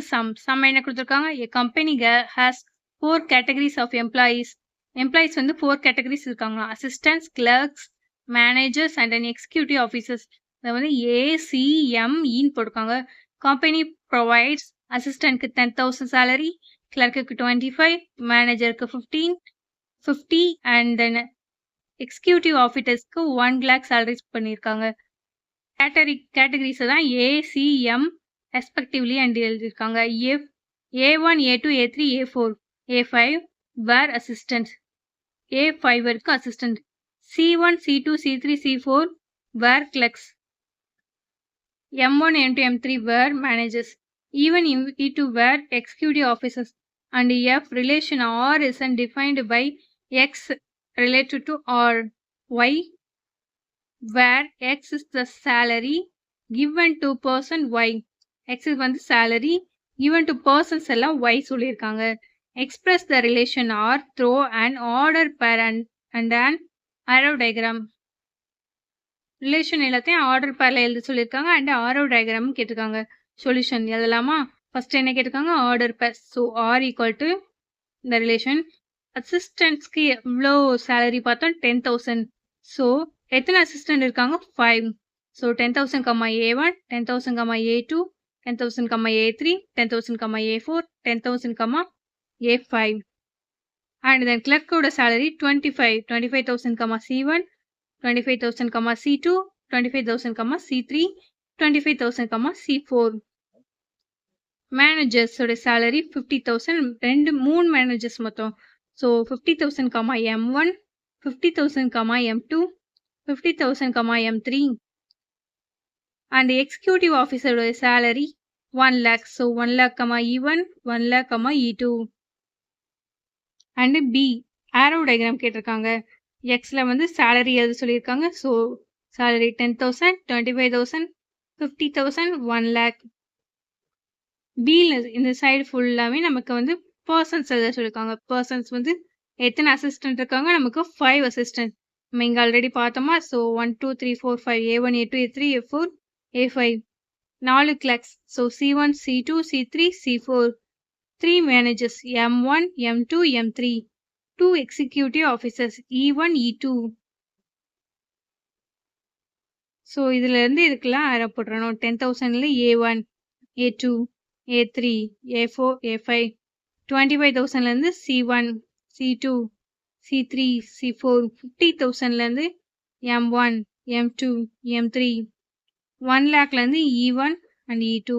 sum என்ன குடுத்திருக்காங்க? A company has 4 categories of employees. Employees வந்து 4 categories இருக்காங்க. Assistants, clerks, managers and an executive officers. இத வந்து A, C, M, Eன்னு போட்டிருக்காங்க. Company provides assistantக்கு 10,000 salary, clerkக்கு 25, managerக்கு 50 and then executive officersக்கு 1 lakh salaries பண்ணியிருக்காங்க. categories தான் A, C, M respectively and எழுதியிருக்காங்க. A1, A2, A3, A4, A5 were assistants. A5 வரைக்கும் assistant. C1, C2, C3, C4 were clerks. M1, M2, M3 were managers. Even E2 were executive officers. And F relation R is defined by X related to R. Y where X is the salary given to person Y. X is வந்து salary given to persons எல்லாம் Y சொல்லியிருக்காங்க. Express the relation R through an order pair and an arrow diagram. Relation எல்லாத்தையும் order pairல எழுத சொல்லியிருக்காங்க and arrow diagram கேட்டிருக்காங்க. Solution எழுதலாமா? First என்ன கேட்டிருக்காங்க? Order pair. So R equal to the relation. Assistantsக்கு எவ்வளோ salary பார்த்தோம்? 10,000. So எத்தனை assistant இருக்காங்க? 5. So 10,000, A1, 10,000, A2, 10,000, A3, 10,000, A4, 10,000, A5. And then clerk ஓட salary 25,000, C1, 25,000, C2, 25,000, C3, 25,000, C4. Managers ஓட salary 50,000, மூணு managers மொத்தம். So 50,000, M1, 50,000, M2, 50,000, M3. And the executive officer salary 1 lakh. So 1 lakh, E1, 1 lakh, E2. And B arrow diagram கேட்டிருக்காங்க. Xல வந்து salary எழுத சொல்லியிருக்காங்க. So salary 10,000, 25,000, 50,000, 1 lakh. Bல இந்த side ஃபுல்லாவே நமக்கு வந்து persons எழுத சொல்லியிருக்காங்க. persons வந்து எத்தனை assistant இருக்காங்க? நமக்கு 5 assistant. நம்ம இங்க ஆல்ரெடி பார்த்தோமா? So 1, 2, 3, 4, 5. A1, A2, A3, A4, A5. 4 clerks. So C1, C2, C3, C4. 3 managers. M1, M2, M3. 2 executive officers. E1, E2. So இதுல இருந்து இதுக்கெல்லாம் arrow போட்டுறணும். 10,000ல A1, A2, A3, A4, A5. 25,000ல இருந்து C1, C2, C3, C4. 50,000ல இருந்து M1, M2, M3. 1 lakhல இருந்து E1 and E2.